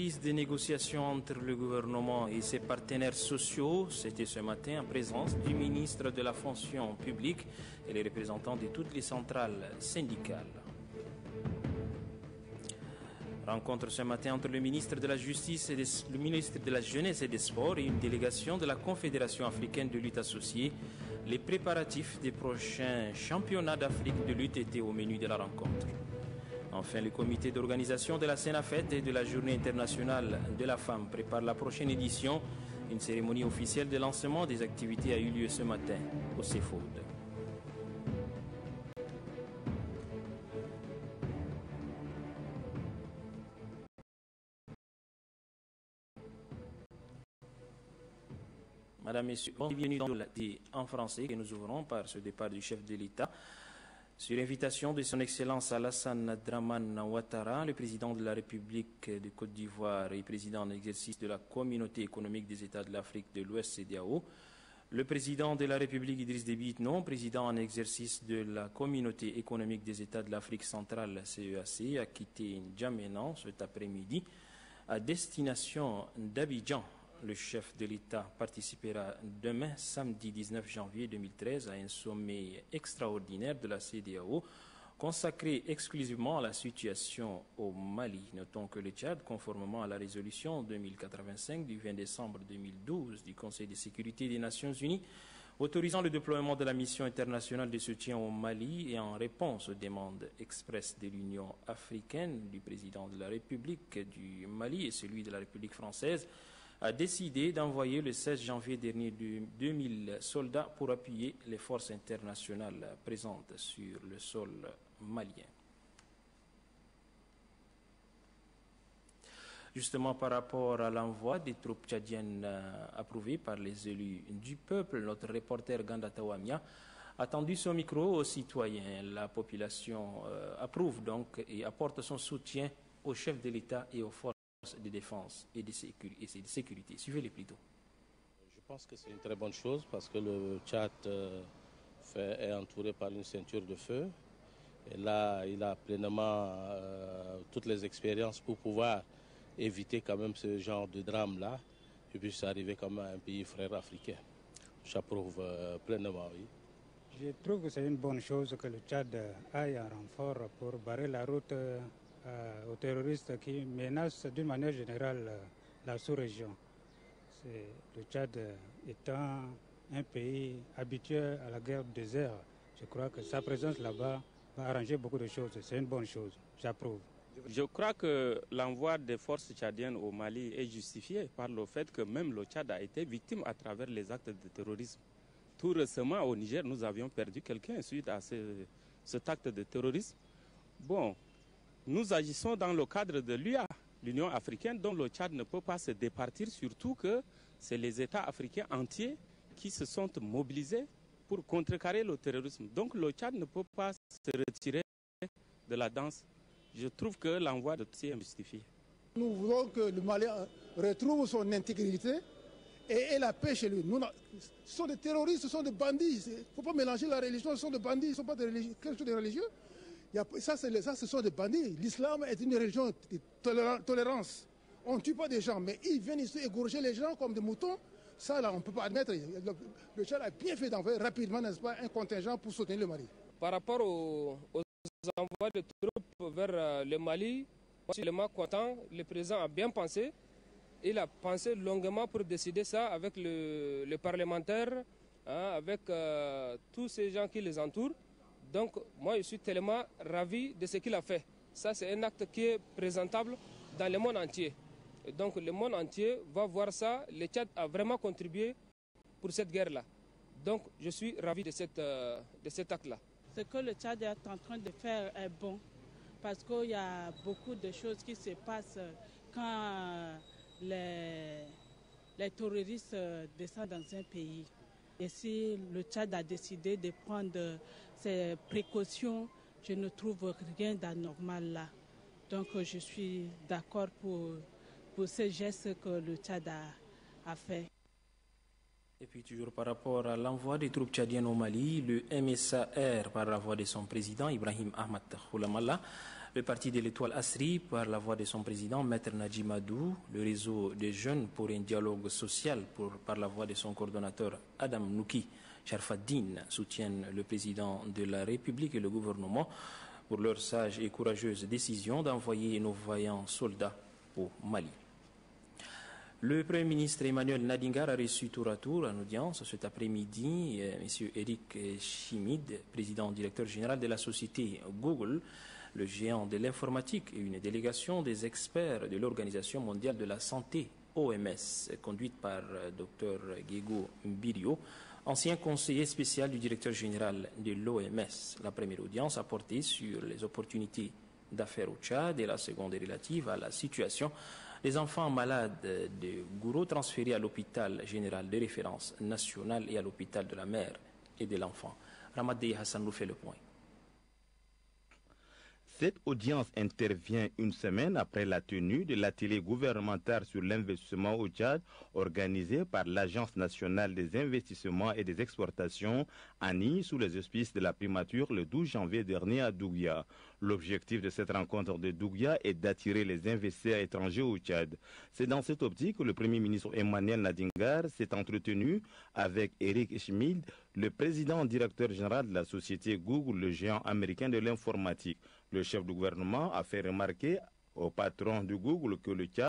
coulisses des négociations entre le gouvernement et ses partenaires sociaux, c'était ce matin en présence du ministre de la fonction publique et les représentants de toutes les centrales syndicales. Rencontre ce matin entre le ministre de la Justice et le ministre de la Jeunesse et des Sports et une délégation de la Confédération africaine de lutte associée. Les préparatifs des prochains championnats d'Afrique de lutte étaient au menu de la rencontre. Enfin, le comité d'organisation de la Sénafette et de la Journée internationale de la femme prépare la prochaine édition. Une cérémonie officielle de lancement des activités a eu lieu ce matin au CEFOD. Madame, Messieurs, bienvenue dans en français que nous ouvrons par ce départ du chef de l'État. Sur invitation de son Excellence Alassane Dramane Ouattara, le président de la République de Côte d'Ivoire et président en exercice de la Communauté économique des États de l'Afrique de l'Ouest CEDEAO, le président de la République Idriss Déby Itno, président en exercice de la Communauté économique des États de l'Afrique centrale CEAC, a quitté N'Djamena cet après-midi à destination d'Abidjan. Le chef de l'État participera demain, samedi 19 janvier 2013, à un sommet extraordinaire de la CEDEAO consacré exclusivement à la situation au Mali. Notons que le Tchad, conformément à la résolution 2085 du 20 décembre 2012 du Conseil de sécurité des Nations Unies, autorisant le déploiement de la mission internationale de soutien au Mali et en réponse aux demandes expresses de l'Union africaine, du président de la République du Mali et celui de la République française, a décidé d'envoyer le 16 janvier dernier 2000 soldats pour appuyer les forces internationales présentes sur le sol malien. Justement, par rapport à l'envoi des troupes tchadiennes approuvées par les élus du peuple, notre reporter Ganda Tawamia a tendu son micro aux citoyens. La population approuve donc et apporte son soutien au chef de l'État et aux forces de défense et de sécurité. Suivez-les plutôt. Je pense que c'est une très bonne chose parce que le Tchad est entouré par une ceinture de feu. Et là, il a pleinement toutes les expériences pour pouvoir éviter quand même ce genre de drame-là et puis arriver comme un pays frère africain. J'approuve pleinement, oui. Je trouve que c'est une bonne chose que le Tchad aille en renfort pour barrer la route aux terroristes qui menacent d'une manière générale la sous-région. Le Tchad étant un pays habitué à la guerre du désert, je crois que sa présence là-bas va arranger beaucoup de choses. C'est une bonne chose, j'approuve. Je crois que l'envoi des forces tchadiennes au Mali est justifié par le fait que même le Tchad a été victime à travers les actes de terrorisme. Tout récemment au Niger, nous avions perdu quelqu'un suite à cet acte de terrorisme. Bon, nous agissons dans le cadre de l'UA, l'Union africaine, dont le Tchad ne peut pas se départir, surtout que c'est les États africains entiers qui se sont mobilisés pour contrecarrer le terrorisme. Donc le Tchad ne peut pas se retirer de la danse. Je trouve que l'envoi de ces est justifié. Nous voulons que le Mali retrouve son intégrité et la paix chez lui. Ce sont des terroristes, ce sont des bandits. Il ne faut pas mélanger la religion, ce sont des bandits, ce ne sont pas quelque chose de religieux. Ça, ce sont des bandits. L'islam est une religion de tolérance. On ne tue pas des gens, mais ils viennent ici égorger les gens comme des moutons. Ça, là, on ne peut pas admettre. Le Tchad a bien fait d'envoyer rapidement, n'est-ce pas, un contingent pour soutenir le Mali. Par rapport aux envois de troupes vers le Mali, moi, je suis tellement content. Le président a bien pensé. Il a pensé longuement pour décider ça avec le parlementaire, avec tous ces gens qui les entourent. Donc, moi, je suis tellement ravi de ce qu'il a fait. Ça, c'est un acte qui est présentable dans le monde entier. Et donc, le monde entier va voir ça. Le Tchad a vraiment contribué pour cette guerre-là. Donc, je suis ravi de cet acte-là. Ce que le Tchad est en train de faire est bon. Parce qu'il y a beaucoup de choses qui se passent quand les terroristes descendent dans un pays. Et si le Tchad a décidé de prendre ses précautions, je ne trouve rien d'anormal là. Donc je suis d'accord pour ce geste que le Tchad a fait. Et puis toujours par rapport à l'envoi des troupes tchadiennes au Mali, le MSAR, par la voix de son président Ibrahim Ahmad Khoulamalla, Le parti de l'Étoile Asri, par la voix de son président, Maître Nadji Madou, le réseau des jeunes pour un dialogue social, par la voix de son coordonnateur Adam Nouki Sharfaddin, soutiennent le président de la République et le gouvernement pour leur sage et courageuse décision d'envoyer nos vaillants soldats au Mali. Le Premier ministre Emmanuel Nadingar a reçu tour à tour en audience cet après-midi M. Eric Schmid, président directeur général de la société Google, le géant de l'informatique, et une délégation des experts de l'Organisation mondiale de la santé, OMS, conduite par Dr Guego Mbirio, ancien conseiller spécial du directeur général de l'OMS. La première audience a porté sur les opportunités d'affaires au Tchad et la seconde est relative à la situation des enfants malades de Gouro transférés à l'hôpital général de référence national et à l'hôpital de la mère et de l'enfant. Ramadei Hassan nous fait le point. Cette audience intervient une semaine après la tenue de l'atelier gouvernemental sur l'investissement au Tchad organisé par l'Agence nationale des investissements et des exportations, ANI, sous les auspices de la primature le 12 janvier dernier à Dougia. L'objectif de cette rencontre de Dougia est d'attirer les investisseurs étrangers au Tchad. C'est dans cette optique que le Premier ministre Emmanuel Nadingar s'est entretenu avec Eric Schmid, le président directeur général de la société Google, le géant américain de l'informatique. Le chef du gouvernement a fait remarquer au patron de Google que le Tchad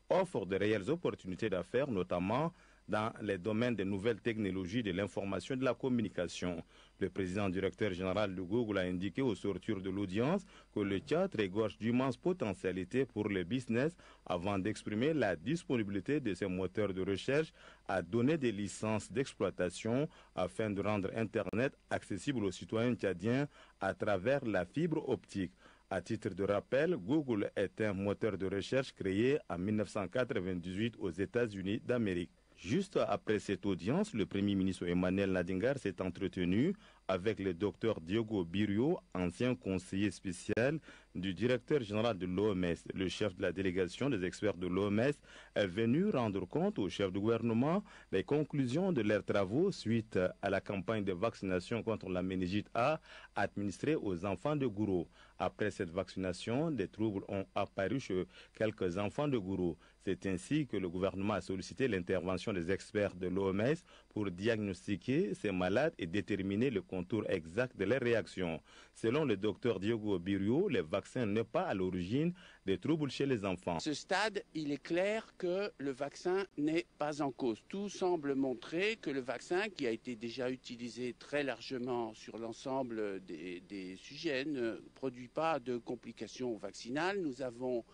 offre de réelles opportunités d'affaires, notamment dans les domaines des nouvelles technologies de l'information et de la communication. Le président directeur général de Google a indiqué au sortir de l'audience que le Tchad regorge d'immenses potentialités pour le business avant d'exprimer la disponibilité de ses moteurs de recherche à donner des licences d'exploitation afin de rendre Internet accessible aux citoyens tchadiens à travers la fibre optique. À titre de rappel, Google est un moteur de recherche créé en 1998 aux États-Unis d'Amérique. Juste après cette audience, le Premier ministre Emmanuel Nadingar s'est entretenu avec le docteur Diogo Birio, ancien conseiller spécial du directeur général de l'OMS. Le chef de la délégation des experts de l'OMS est venu rendre compte au chef du gouvernement des conclusions de leurs travaux suite à la campagne de vaccination contre la méningite A administrée aux enfants de Gouro. Après cette vaccination, des troubles ont apparu chez quelques enfants de Gouro. C'est ainsi que le gouvernement a sollicité l'intervention des experts de l'OMS pour diagnostiquer ces malades et déterminer le contour exact de leurs réactions. Selon le docteur Diogo Birio, les vaccins n'est pas à l'origine des troubles chez les enfants. À ce stade, il est clair que le vaccin n'est pas en cause. Tout semble montrer que le vaccin, qui a été déjà utilisé très largement sur l'ensemble des sujets, ne produit pas de complications vaccinales. Nous avons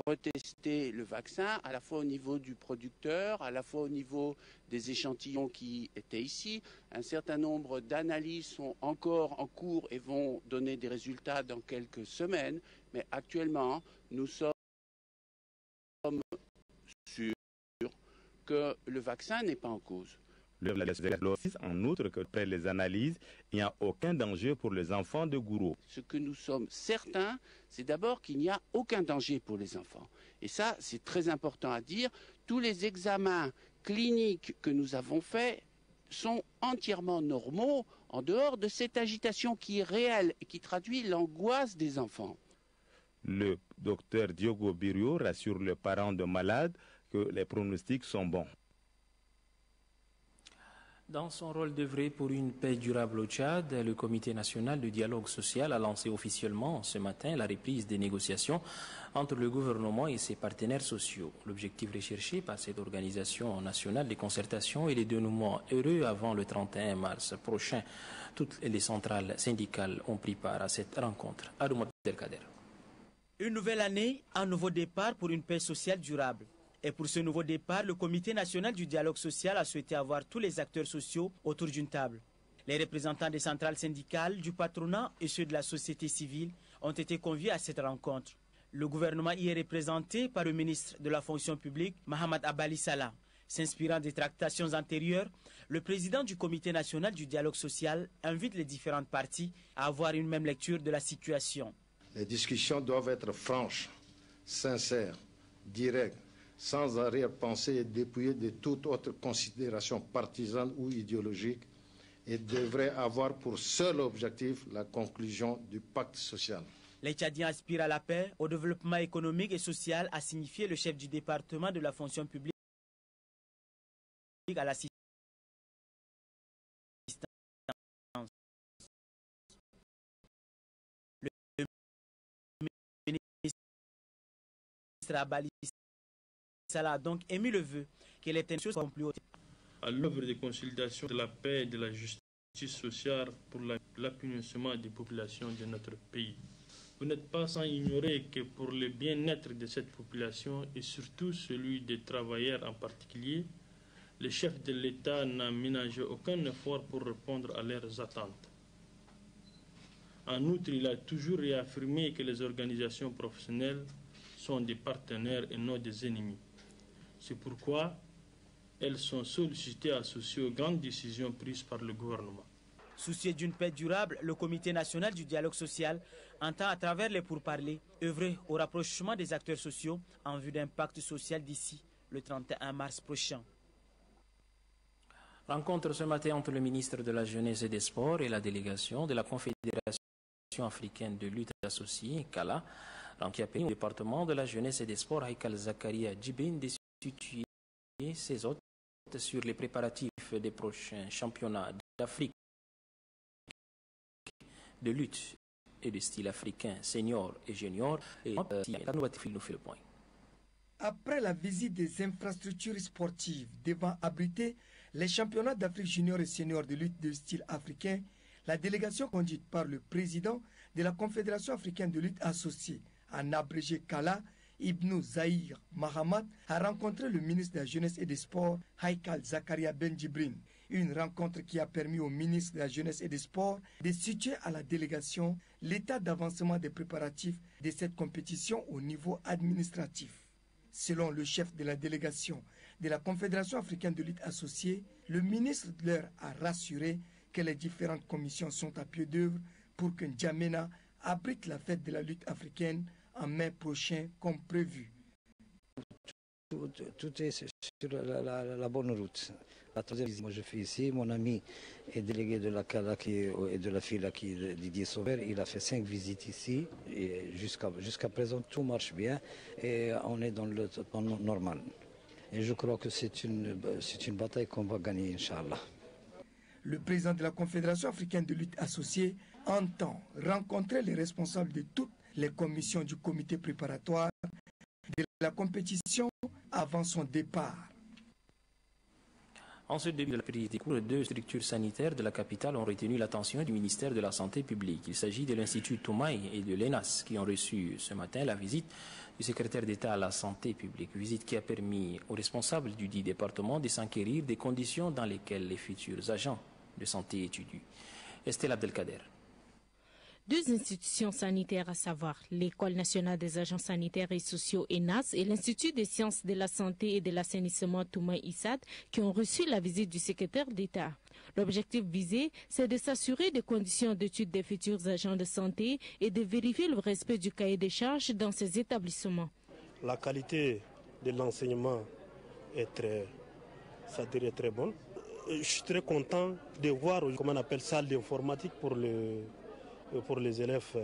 retester le vaccin à la fois au niveau du producteur, à la fois au niveau des échantillons qui étaient ici. Un certain nombre d'analyses sont encore en cours et vont donner des résultats dans quelques semaines. Mais actuellement, nous sommes sûrs que le vaccin n'est pas en cause. En outre, qu'après les analyses, il n'y a aucun danger pour les enfants de Gouro. Ce que nous sommes certains, c'est d'abord qu'il n'y a aucun danger pour les enfants. Et ça, c'est très important à dire. Tous les examens cliniques que nous avons faits sont entièrement normaux, en dehors de cette agitation qui est réelle et qui traduit l'angoisse des enfants. Le docteur Diogo Birio rassure les parents de malades que les pronostics sont bons. Dans son rôle d'œuvrer pour une paix durable au Tchad, le Comité national de dialogue social a lancé officiellement ce matin la reprise des négociations entre le gouvernement et ses partenaires sociaux. L'objectif recherché par cette organisation nationale de concertation est le dénouement heureux avant le 31 mars prochain. Toutes les centrales syndicales ont pris part à cette rencontre. Adoum Abdelkader. Une nouvelle année, un nouveau départ pour une paix sociale durable. Et pour ce nouveau départ, le Comité national du dialogue social a souhaité avoir tous les acteurs sociaux autour d'une table. Les représentants des centrales syndicales, du patronat et ceux de la société civile ont été conviés à cette rencontre. Le gouvernement y est représenté par le ministre de la fonction publique, Mahamad Abali Salah. S'inspirant des tractations antérieures, le président du Comité national du dialogue social invite les différentes parties à avoir une même lecture de la situation. Les discussions doivent être franches, sincères, directes, sans arrière-pensée et dépouillées de toute autre considération partisane ou idéologique, et devrait avoir pour seul objectif la conclusion du pacte social. Les Tchadiens aspirent à la paix, au développement économique et social, a signifié le chef du département de la fonction publique à l'assistance. Le ministre Abali Salah a donc émis le vœu que les tensions soient plus hautes. À l'œuvre de consolidation de la paix et de la justice sociale pour l'appauvissement des populations de notre pays. Vous n'êtes pas sans ignorer que pour le bien-être de cette population et surtout celui des travailleurs en particulier, le chef de l'État n'a ménagé aucun effort pour répondre à leurs attentes. En outre, il a toujours réaffirmé que les organisations professionnelles sont des partenaires et non des ennemis. C'est pourquoi elles sont sollicitées à associer aux grandes décisions prises par le gouvernement. Soucieux d'une paix durable, le Comité national du dialogue social entend à travers les pourparlers œuvrer au rapprochement des acteurs sociaux en vue d'un pacte social d'ici le 31 mars prochain. Rencontre ce matin entre le ministre de la Jeunesse et des Sports et la délégation de la Confédération africaine de lutte associée, CALA, qui a permis au département de la Jeunesse et des Sports, Haïkal Zakaria Djibin, de situer ses hôtes sur les préparatifs des prochains championnats d'Afrique de lutte et de style africain senior et junior. Et nous fait le point. Après la visite des infrastructures sportives devant abriter les championnats d'Afrique junior et senior de lutte de style africain, la délégation conduite par le président de la Confédération africaine de lutte associée, en abrégé CALA, Ibnou Zahir Mahamat, a rencontré le ministre de la Jeunesse et des Sports, Haïkal Zakaria Ben Djibrin. Une rencontre qui a permis au ministre de la Jeunesse et des Sports de situer à la délégation l'état d'avancement des préparatifs de cette compétition au niveau administratif. Selon le chef de la délégation de la Confédération africaine de lutte associée, le ministre leur a rassuré que les différentes commissions sont à pied d'œuvre pour que N'Djamena abrite la fête de la lutte africaine en mai prochain comme prévu. Tout est sur la bonne route. La troisième visite, moi je fais ici, mon ami est délégué de la CALA et de la FILA qui est Didier Sauvert, il a fait 5 visites ici et jusqu'à présent tout marche bien et on est dans le temps normal. Et je crois que c'est une bataille qu'on va gagner, Inch'Allah. Le président de la Confédération africaine de lutte associée entend rencontrer les responsables de toutes les commissions du comité préparatoire de la compétition avant son départ. En ce début de la prise des cours, 2 structures sanitaires de la capitale ont retenu l'attention du ministère de la Santé publique. Il s'agit de l'Institut Toumaï et de l'ENAS qui ont reçu ce matin la visite du secrétaire d'État à la Santé publique. Visite qui a permis aux responsables du dit département de s'enquérir des conditions dans lesquelles les futurs agents de santé étudient. Estelle Abdelkader. 2 institutions sanitaires, à savoir l'École nationale des agents sanitaires et sociaux ENAS et l'Institut des sciences de la santé et de l'assainissement Toumaï Issad, qui ont reçu la visite du secrétaire d'État. L'objectif visé, c'est de s'assurer des conditions d'étude des futurs agents de santé et de vérifier le respect du cahier des charges dans ces établissements. La qualité de l'enseignement est très bonne. Je suis très content de voir, comment on appelle, salle d'informatique pour les élèves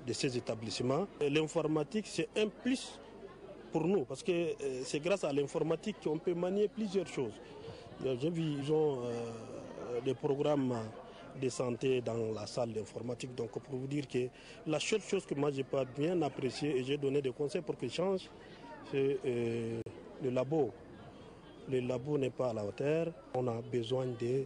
de ces établissements. L'informatique, c'est un plus pour nous, parce que c'est grâce à l'informatique qu'on peut manier plusieurs choses. J'ai vu, ils ont des programmes de santé dans la salle d'informatique. Donc pour vous dire que la seule chose que moi je n'ai pas bien appréciée et j'ai donné des conseils pour qu'ils changent, c'est le labo. Le labo n'est pas à la hauteur. On a besoin des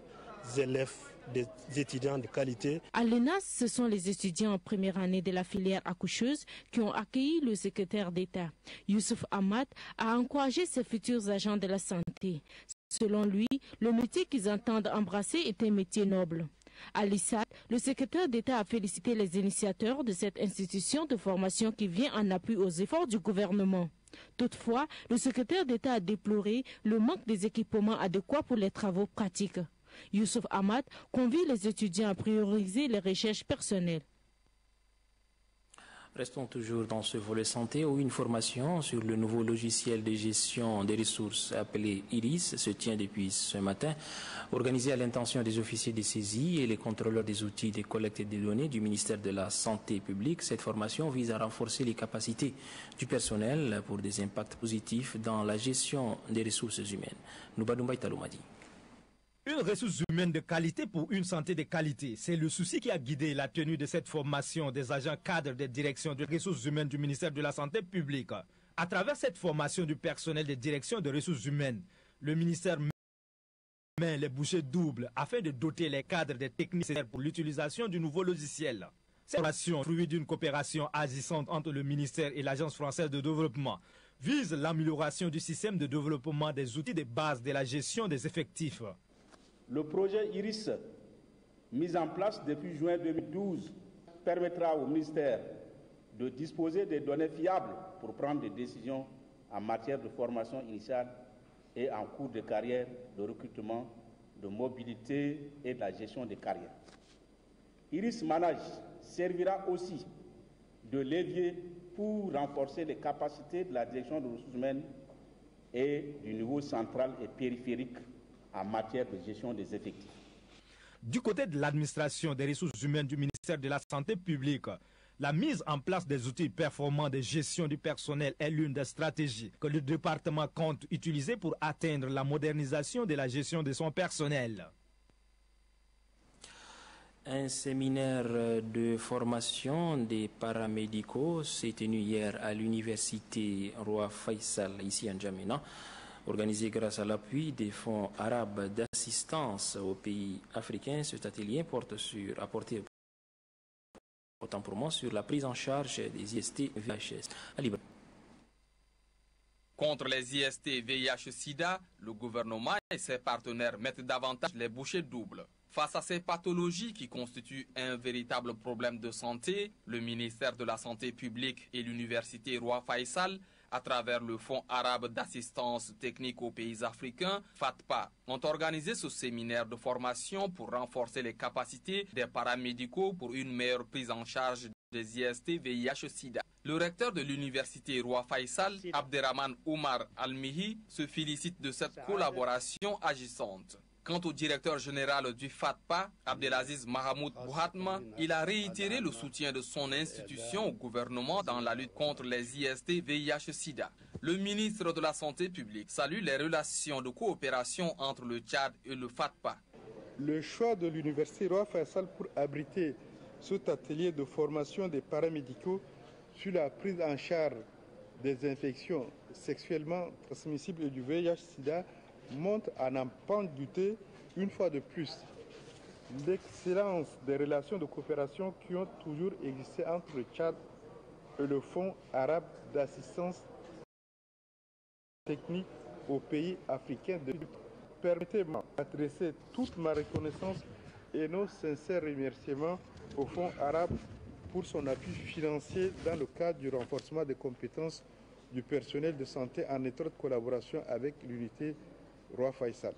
élèves, des étudiants de qualité. À l'ENAS, ce sont les étudiants en première année de la filière accoucheuse qui ont accueilli le secrétaire d'État. Youssouf Ahmad a encouragé ses futurs agents de la santé. Selon lui, le métier qu'ils entendent embrasser est un métier noble. À l'ISAD, le secrétaire d'État a félicité les initiateurs de cette institution de formation qui vient en appui aux efforts du gouvernement. Toutefois, le secrétaire d'État a déploré le manque des équipements adéquats pour les travaux pratiques. Youssouf Ahmad convie les étudiants à prioriser les recherches personnelles. Restons toujours dans ce volet santé où une formation sur le nouveau logiciel de gestion des ressources appelé IRIS se tient depuis ce matin, organisée à l'intention des officiers de saisie et les contrôleurs des outils de collecte des données du ministère de la Santé publique. Cette formation vise à renforcer les capacités du personnel pour des impacts positifs dans la gestion des ressources humaines. Noubadoumbaï Taloumadi. Une ressource humaine de qualité pour une santé de qualité. C'est le souci qui a guidé la tenue de cette formation des agents cadres des directions de ressources humaines du ministère de la Santé publique. À travers cette formation du personnel des directions de ressources humaines, le ministère met les bouchées doubles afin de doter les cadres des techniques nécessaires pour l'utilisation du nouveau logiciel. Cette formation, fruit d'une coopération agissante entre le ministère et l'Agence française de développement, vise l'amélioration du système de développement des outils de base de la gestion des effectifs. Le projet IRIS, mis en place depuis juin 2012, permettra au ministère de disposer des données fiables pour prendre des décisions en matière de formation initiale et en cours de carrière, de recrutement, de mobilité et de la gestion des carrières. IRIS Manage servira aussi de levier pour renforcer les capacités de la direction des ressources humaines et du niveau central et périphérique en matière de gestion des effectifs. Du côté de l'administration des ressources humaines du ministère de la Santé publique, la mise en place des outils performants de gestion du personnel est l'une des stratégies que le département compte utiliser pour atteindre la modernisation de la gestion de son personnel. Un séminaire de formation des paramédicaux s'est tenu hier à l'université Roi Faisal, ici à N'Djamena. Organisé grâce à l'appui des fonds arabes d'assistance aux pays africains, cet atelier apporté autant pour moi sur la prise en charge des IST VIH. Contre les IST VIH-Sida, le gouvernement et ses partenaires mettent davantage les bouchées doubles. Face à ces pathologies qui constituent un véritable problème de santé, le ministère de la Santé publique et l'université Roi Faisal, à travers le Fonds arabe d'assistance technique aux pays africains, FATPA, ont organisé ce séminaire de formation pour renforcer les capacités des paramédicaux pour une meilleure prise en charge des IST VIH-Sida. Le recteur de l'université Roi Faisal, Abderrahman Oumar Almihi, se félicite de cette collaboration agissante. Quant au directeur général du FATPA, Abdelaziz Mahamoud Bouhatma, il a réitéré le soutien de son institution au gouvernement dans la lutte contre les IST VIH-Sida. Le ministre de la Santé publique salue les relations de coopération entre le Tchad et le FATPA. Le choix de l'université Roi Faisal pour abriter cet atelier de formation des paramédicaux sur la prise en charge des infections sexuellement transmissibles et du VIH-Sida montre à n'en pas douter une fois de plus l'excellence des relations de coopération qui ont toujours existé entre le Tchad et le Fonds arabe d'assistance technique aux pays africains. Permettez-moi d'adresser toute ma reconnaissance et nos sincères remerciements au Fonds arabe pour son appui financier dans le cadre du renforcement des compétences du personnel de santé en étroite collaboration avec l'unité Roi Faisal.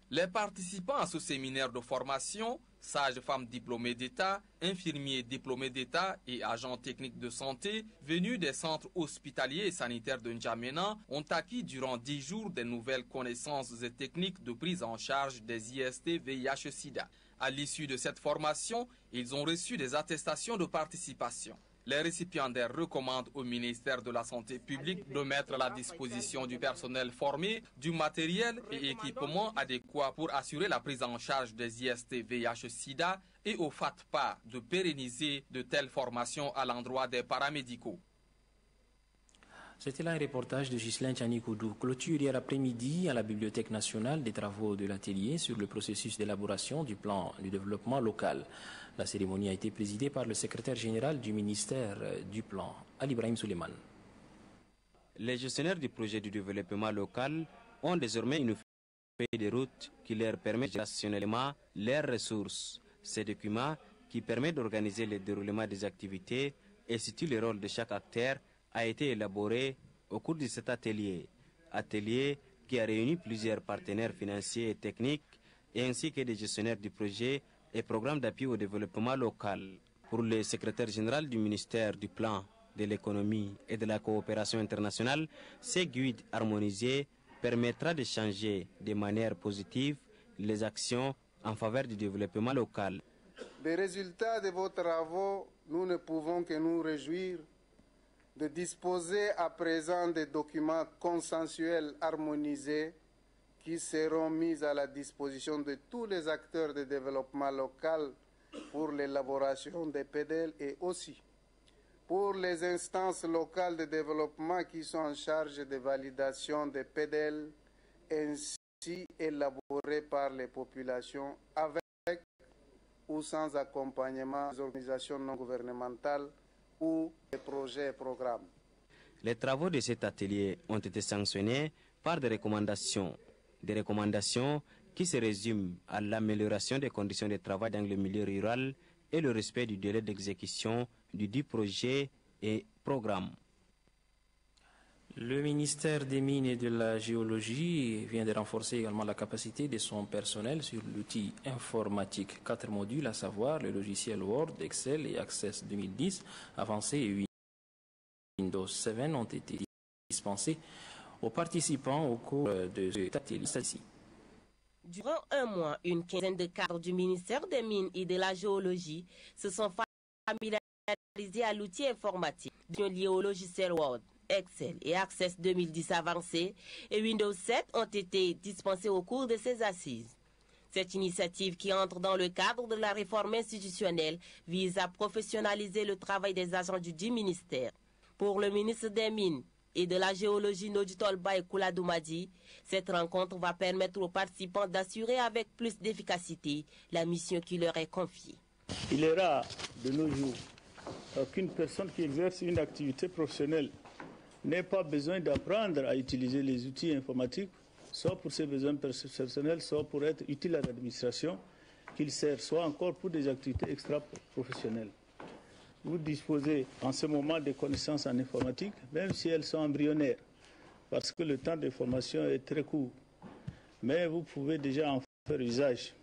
Les participants à ce séminaire de formation, sages-femmes diplômées d'État, infirmiers diplômés d'État et agents techniques de santé venus des centres hospitaliers et sanitaires de N'Djamena ont acquis durant 10 jours des nouvelles connaissances et techniques de prise en charge des IST VIH-Sida. À l'issue de cette formation, ils ont reçu des attestations de participation. Les récipiendaires recommandent au ministère de la Santé publique de mettre à la disposition du personnel formé du matériel et équipements adéquats pour assurer la prise en charge des IST VIH-Sida et au FATPA de pérenniser de telles formations à l'endroit des paramédicaux. C'était là un reportage de Ghislain Tchanikoudou. Clôture hier après-midi à la Bibliothèque nationale des travaux de l'atelier sur le processus d'élaboration du plan du développement local. La cérémonie a été présidée par le secrétaire général du ministère du Plan, Ali Ibrahim Suleiman. Les gestionnaires du projet du développement local ont désormais une feuille de route qui leur permet de gérer rationnellement leurs ressources. Ces documents qui permettent d'organiser le déroulement des activités et situent le rôle de chaque acteur a été élaboré au cours de cet atelier. Atelier qui a réuni plusieurs partenaires financiers et techniques ainsi que des gestionnaires du projet et programmes d'appui au développement local. Pour le secrétaire général du ministère du Plan, de l'économie et de la coopération internationale, ces guides harmonisés permettra de changer de manière positive les actions en faveur du développement local. Des résultats de vos travaux, nous ne pouvons que nous réjouir de disposer à présent des documents consensuels harmonisés qui seront mis à la disposition de tous les acteurs de développement local pour l'élaboration des PDL et aussi pour les instances locales de développement qui sont en charge de validation des PDL ainsi élaborés par les populations avec ou sans accompagnement des organisations non gouvernementales ou des projets et programmes. Les travaux de cet atelier ont été sanctionnés par des recommandations qui se résument à l'amélioration des conditions de travail dans le milieu rural et le respect du délai d'exécution du dit projet et programme. Le ministère des Mines et de la Géologie vient de renforcer également la capacité de son personnel sur l'outil informatique. 4 modules, à savoir le logiciel Word, Excel et Access 2010, avancé et Windows 7 ont été dispensés aux participants au cours de cet atelier ici. Durant un mois, une quinzaine de cadres du ministère des Mines et de la Géologie se sont familiarisés à l'outil informatique lié au logiciel Word, Excel et Access 2010 avancé et Windows 7 ont été dispensés au cours de ces assises. Cette initiative qui entre dans le cadre de la réforme institutionnelle vise à professionnaliser le travail des agents du dit ministère. Pour le ministre des Mines et de la Géologie Noditolba et Kouladoumadi, cette rencontre va permettre aux participants d'assurer avec plus d'efficacité la mission qui leur est confiée. Il est rare de nos jours qu'une personne qui exerce une activité professionnelle n'ait pas besoin d'apprendre à utiliser les outils informatiques, soit pour ses besoins personnels, soit pour être utile à l'administration, qu'il sert, soit encore pour des activités extra-professionnelles. Vous disposez en ce moment de connaissances en informatique, même si elles sont embryonnaires, parce que le temps de formation est très court. Mais vous pouvez déjà en faire usage.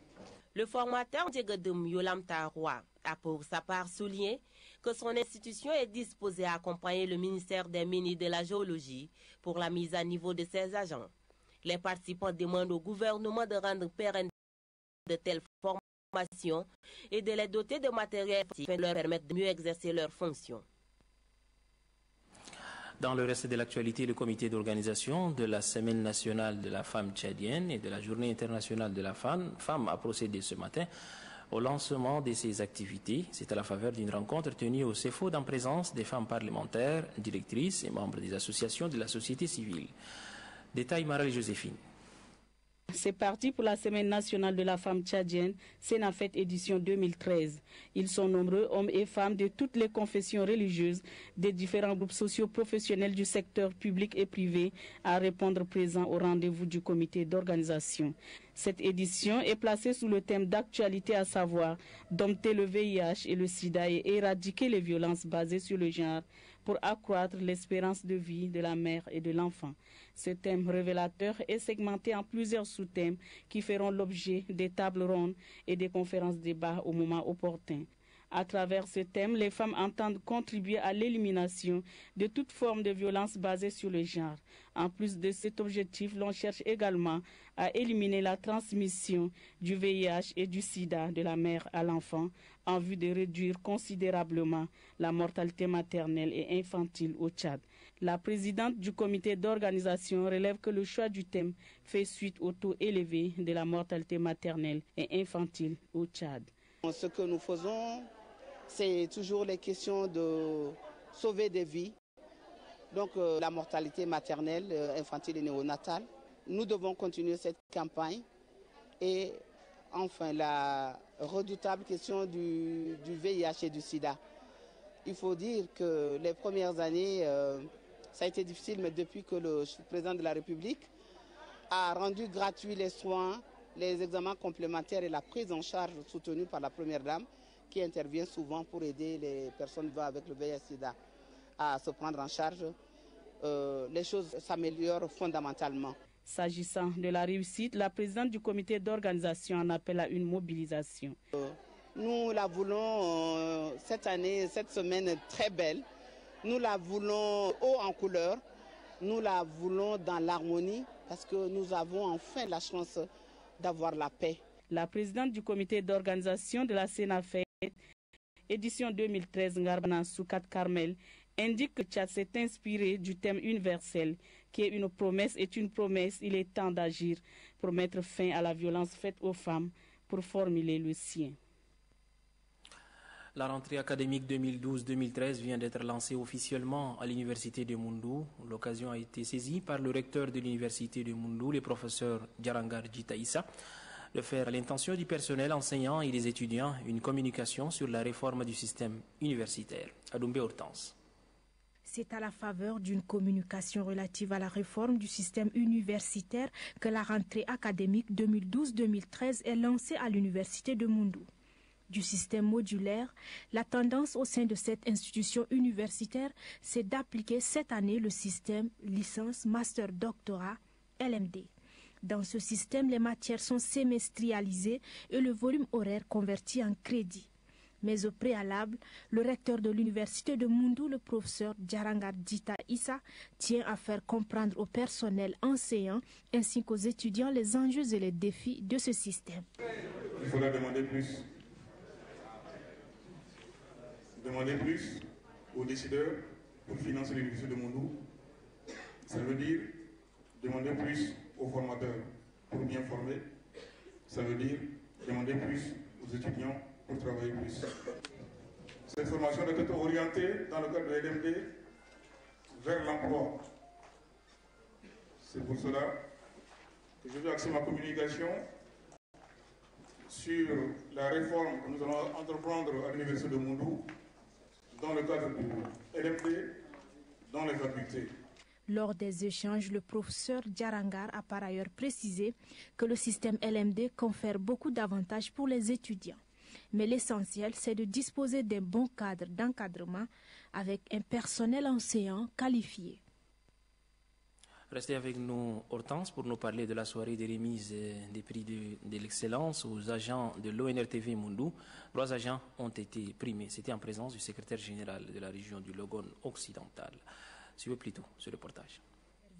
Le formateur Diegodum Yolam Taroua a pour sa part souligné que son institution est disposée à accompagner le ministère des Mines et de la Géologie pour la mise à niveau de ses agents. Les participants demandent au gouvernement de rendre pérenne de telles formations et de les doter de matériel qui leur permettent de mieux exercer leurs fonctions. Dans le reste de l'actualité, le comité d'organisation de la Semaine nationale de la femme tchadienne et de la Journée internationale de la femme a procédé ce matin au lancement de ces activités. C'est à la faveur d'une rencontre tenue au CEFOD en présence des femmes parlementaires, directrices et membres des associations de la société civile. Détail Maral et Joséphine. C'est parti pour la Semaine nationale de la femme tchadienne, Sénafet édition 2013. Ils sont nombreux, hommes et femmes de toutes les confessions religieuses, des différents groupes sociaux professionnels du secteur public et privé, à répondre présents au rendez-vous du comité d'organisation. Cette édition est placée sous le thème d'actualité, à savoir dompter le VIH et le sida et éradiquer les violences basées sur le genre pour accroître l'espérance de vie de la mère et de l'enfant. Ce thème révélateur est segmenté en plusieurs sous-thèmes qui feront l'objet des tables rondes et des conférences débats au moment opportun. À travers ce thème, les femmes entendent contribuer à l'élimination de toute forme de violence basée sur le genre. En plus de cet objectif, l'on cherche également à éliminer la transmission du VIH et du sida de la mère à l'enfant en vue de réduire considérablement la mortalité maternelle et infantile au Tchad. La présidente du comité d'organisation relève que le choix du thème fait suite au taux élevé de la mortalité maternelle et infantile au Tchad. Ce que nous faisons, c'est toujours les questions de sauver des vies. Donc la mortalité maternelle, infantile et néonatale. Nous devons continuer cette campagne. Et enfin, la redoutable question du VIH et du sida. Il faut dire que les premières années, ça a été difficile, mais depuis que le président de la République a rendu gratuits les soins, les examens complémentaires et la prise en charge soutenue par la Première Dame, qui intervient souvent pour aider les personnes vivant avec le VIH-Sida à se prendre en charge, les choses s'améliorent fondamentalement. S'agissant de la réussite, la présidente du comité d'organisation en appelle à une mobilisation. Nous la voulons cette année, cette semaine très belle. Nous la voulons haut en couleur. Nous la voulons dans l'harmonie parce que nous avons enfin la chance d'avoir la paix. La présidente du comité d'organisation de la Sénafête, édition 2013, Ngarbana Soukat Carmel, indique que Tchad s'est inspiré du thème universel qui est une promesse est une promesse. Il est temps d'agir pour mettre fin à la violence faite aux femmes, pour formuler le sien. La rentrée académique 2012-2013 vient d'être lancée officiellement à l'université de Moundou. L'occasion a été saisie par le recteur de l'université de Moundou, le professeur Djarangar Jitaïssa, de faire à l'intention du personnel enseignant et des étudiants une communication sur la réforme du système universitaire. Adoumbe Hortense. C'est à la faveur d'une communication relative à la réforme du système universitaire que la rentrée académique 2012-2013 est lancée à l'université de Moundou. Du système modulaire, la tendance au sein de cette institution universitaire, c'est d'appliquer cette année le système licence, master, doctorat, LMD. Dans ce système, les matières sont semestrialisées et le volume horaire converti en crédit. Mais au préalable, le recteur de l'université de Moundou, le professeur Djarangar Djita Issa, tient à faire comprendre au personnel enseignant ainsi qu'aux étudiants les enjeux et les défis de ce système. Il faudra demander plus. Demander plus aux décideurs pour financer l'université de Moundou. Ça veut dire demander plus aux formateurs pour bien former. Ça veut dire demander plus aux étudiants pour travailler plus. Cette formation doit être orientée dans le cadre de l'LMD vers l'emploi. C'est pour cela que je vais axer ma communication sur la réforme que nous allons entreprendre à l'université de Moundou dans le cadre du LMD, dans les facultés. Lors des échanges, le professeur Djarangar a par ailleurs précisé que le système LMD confère beaucoup d'avantages pour les étudiants. Mais l'essentiel, c'est de disposer d'un bon cadre d'encadrement avec un personnel enseignant qualifié. Restez avec nous, Hortense, pour nous parler de la soirée de remise des prix de l'excellence aux agents de l'ONRTV Moundou. 3 agents ont été primés. C'était en présence du secrétaire général de la région du Logone occidental. Suivez plutôt ce reportage.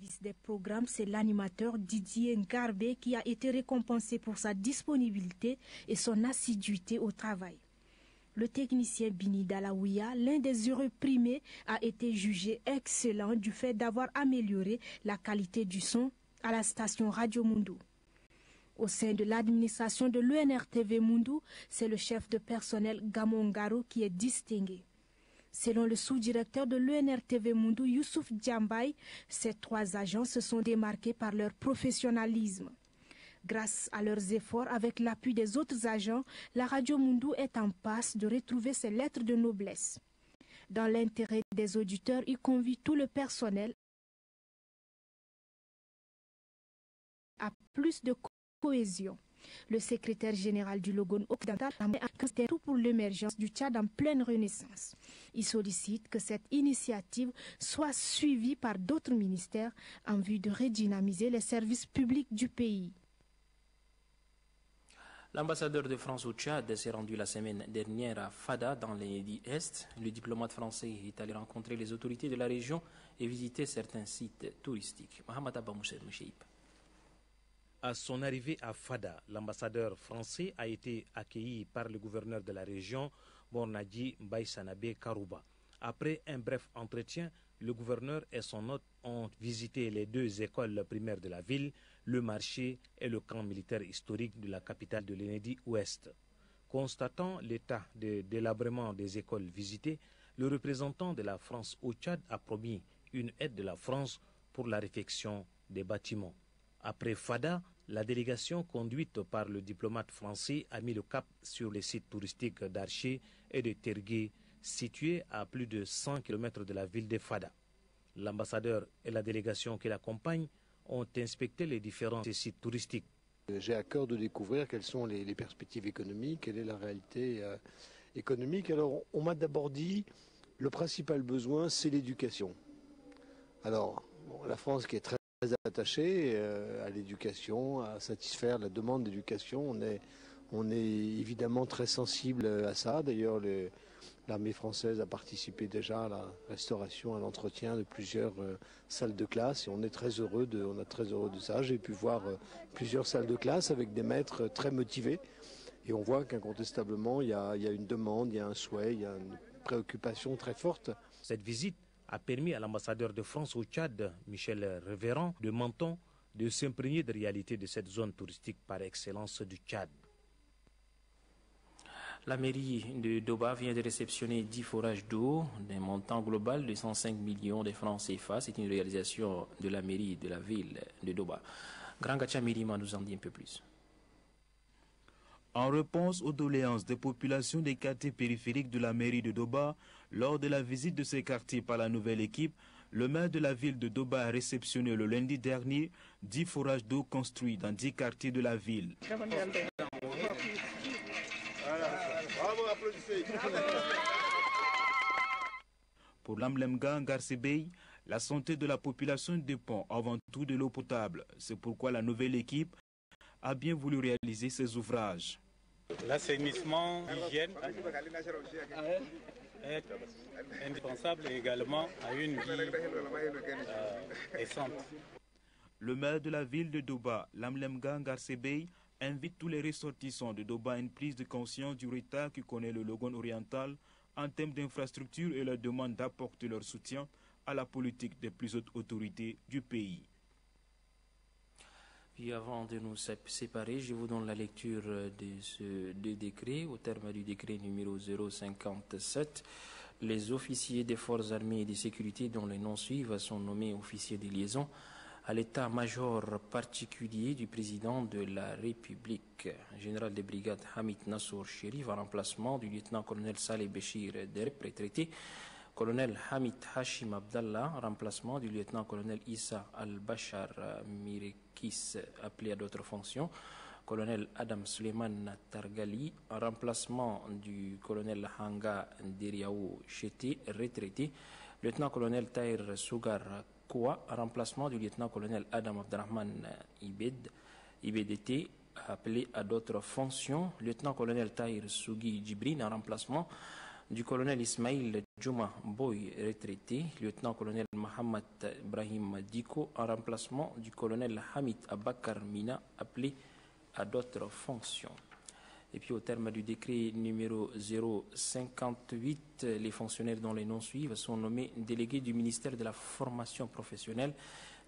Le service des programmes, c'est l'animateur Didier Ngarbé qui a été récompensé pour sa disponibilité et son assiduité au travail. Le technicien Bini Dalaouia, l'un des heureux primés, a été jugé excellent du fait d'avoir amélioré la qualité du son à la station Radio Moundou. Au sein de l'administration de l'UNRTV Moundou, c'est le chef de personnel Gamongaro qui est distingué. Selon le sous-directeur de l'UNRTV Moundou, Youssouf Djambaï, ces 3 agents se sont démarqués par leur professionnalisme. Grâce à leurs efforts, avec l'appui des autres agents, la Radio Moundou est en passe de retrouver ses lettres de noblesse. Dans l'intérêt des auditeurs, il convie tout le personnel à plus de cohésion. Le secrétaire général du Logone occidental a fait tout pour l'émergence du Tchad en pleine renaissance. Il sollicite que cette initiative soit suivie par d'autres ministères en vue de redynamiser les services publics du pays. L'ambassadeur de France au Tchad s'est rendu la semaine dernière à Fada, dans l'Indi Est. Le diplomate français est allé rencontrer les autorités de la région et visiter certains sites touristiques. Mohamed Abba Moucheib. À son arrivée à Fada, l'ambassadeur français a été accueilli par le gouverneur de la région, Bornadji Baïsanabe Karouba. Après un bref entretien, le gouverneur et son hôte ont visité les 2 écoles primaires de la ville, le marché et le camp militaire historique de la capitale de l'Indi Ouest. Constatant l'état de délabrement des écoles visitées, le représentant de la France au Tchad a promis une aide de la France pour la réfection des bâtiments. Après Fada, la délégation conduite par le diplomate français a mis le cap sur les sites touristiques d'Arché et de Tergué, situés à plus de 100 km de la ville de Fada. L'ambassadeur et la délégation qui l'accompagnent ont inspecté les différents sites touristiques. J'ai à cœur de découvrir quelles sont les perspectives économiques, quelle est la réalité économique. Alors, on m'a d'abord dit, le principal besoin, c'est l'éducation. Alors, la France qui est très attachée à l'éducation, à satisfaire la demande d'éducation, On est évidemment très sensible à ça. D'ailleurs, l'armée française a participé déjà à la restauration, à l'entretien de plusieurs salles de classe et on est très heureux de ça. J'ai pu voir plusieurs salles de classe avec des maîtres très motivés et on voit qu'incontestablement il y a une demande, il y a un souhait, il y a une préoccupation très forte. Cette visite a permis à l'ambassadeur de France au Tchad, Michel Révérend de Menton, de s'imprégner des réalités de cette zone touristique par excellence du Tchad. La mairie de Doba vient de réceptionner 10 forages d'eau d'un montant global de 105 millions de francs CFA. C'est une réalisation de la mairie de la ville de Doba. Grand Gacha Mirima nous en dit un peu plus. En réponse aux doléances des populations des quartiers périphériques de la mairie de Doba, lors de la visite de ces quartiers par la nouvelle équipe, le maire de la ville de Doba a réceptionné le lundi dernier 10 forages d'eau construits dans 10 quartiers de la ville. Pour Lamlemga Ngarsebey, la santé de la population dépend avant tout de l'eau potable. C'est pourquoi la nouvelle équipe a bien voulu réaliser ces ouvrages. L'assainissement, l'hygiène est indispensable également à une vie décente. Le maire de la ville de Doba, Lamlemga Ngarsebey, invite tous les ressortissants de Doba à une prise de conscience du retard que connaît le Logone oriental en termes d'infrastructure et leur demande d'apporter leur soutien à la politique des plus hautes autorités du pays. Puis avant de nous séparer, je vous donne la lecture de ce décret. Au terme du décret numéro 057, les officiers des forces armées et de sécurité dont les noms suivent sont nommés officiers de liaison à l'état-major particulier du président de la République. Général de brigade Hamid Nassour Chérif en remplacement du lieutenant-colonel Saleh Béchir Derp, retraité. Colonel Hamid Hashim Abdallah en remplacement du lieutenant-colonel Issa Al-Bachar Mirekis, appelé à d'autres fonctions. Colonel Adam Suleiman Targali en remplacement du colonel Hanga Deriaou Chete, retraité. Lieutenant-colonel Tahir Sougar Koua en remplacement du lieutenant-colonel Adam Abdrahman Ibedete, appelé à d'autres fonctions. Lieutenant-colonel Tahir Sougui Djibrin en remplacement du colonel Ismail Djouma Boy, retraité. Lieutenant-colonel Mohamed Ibrahim Diko en remplacement du colonel Hamid Abakar Mina, appelé à d'autres fonctions. Et puis au terme du décret numéro 058, les fonctionnaires dont les noms suivent sont nommés délégués du ministère de la formation professionnelle,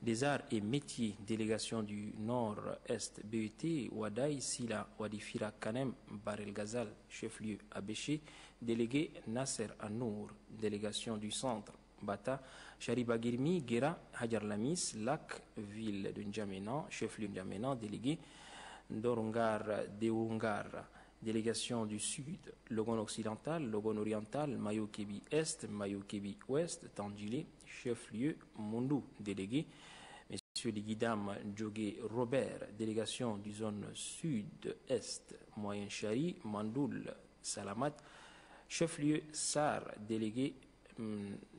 des arts et métiers, délégation du Nord-Est BET, Ouadaï, Sila, Wadifira, Kanem, Barel Gazal, chef-lieu Abéché, délégué Nasser Anour, délégation du Centre, Bata, Chariba Girmi, Guéra, Hajar Lamis, Lac, ville de N'Djamena, chef-lieu N'Djamena, délégué Dorungar, Deungar, délégation du Sud, Logon occidental, Logon oriental, Mayo-Kébi Est, Mayo-Kébi Ouest, Tandjilé, chef-lieu Mondou, délégué Monsieur Ligidam Djogé Robert, délégation du zone Sud-Est, Moyen Chari, Mandoul, Salamat, chef-lieu Sar, délégué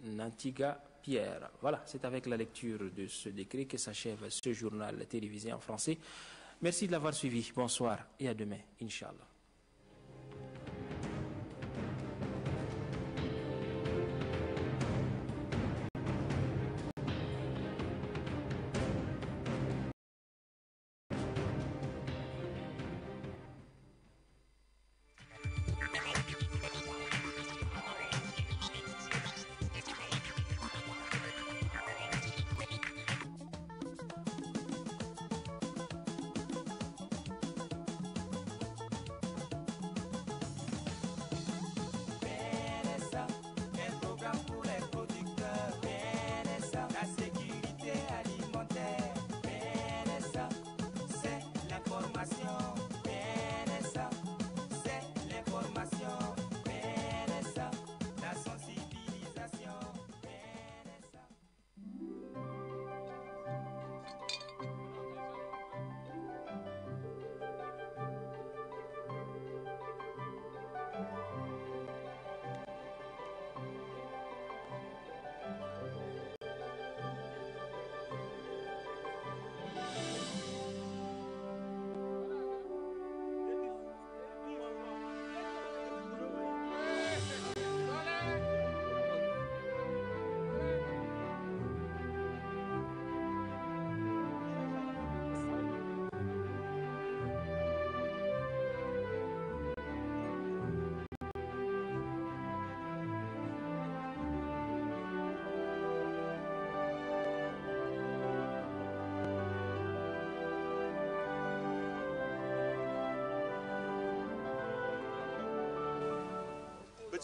Nantiga Pierre. Voilà, c'est avec la lecture de ce décret que s'achève ce journal télévisé en français. Merci de l'avoir suivi. Bonsoir et à demain, Inch'Allah.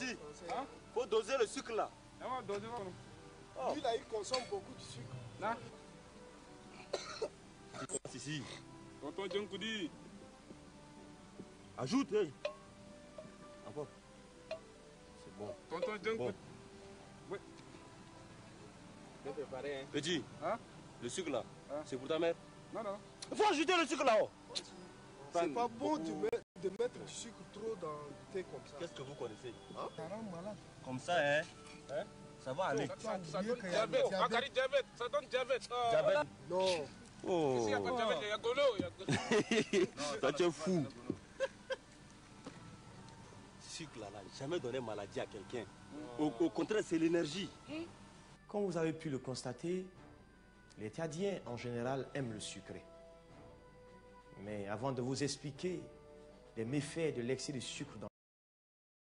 petit. Faut doser le sucre là. Lui là, il consomme beaucoup de sucre. Là. Ici. Tonton Djankoudi. Ajoute, hey. Encore. C'est bon. Tonton Djankoudi. Bon. Oui. Bien préparé, hein. Petit. Hein? Le sucre là, c'est pour ta mère? Non, non. Il faut ajouter le sucre là-haut. C'est pas bon de mettre du sucre trop dans le thé comme ça. Qu'est-ce que vous connaissez? Ça rend malade. Comme ça, hein? Ça va aller. Ça donne diabète. Akari diabète. Ça donne diabète. Diabète? Non. Oh. Ici, il n'y a pas de diabète, il y a golo. Toi, tu es fou. Ce sucre là, jamais donné maladie à quelqu'un. Au contraire, c'est l'énergie. Comme vous avez pu le constater, les Tchadiens en général aiment le sucré. Mais avant de vous expliquer les méfaits de l'excès de sucre dans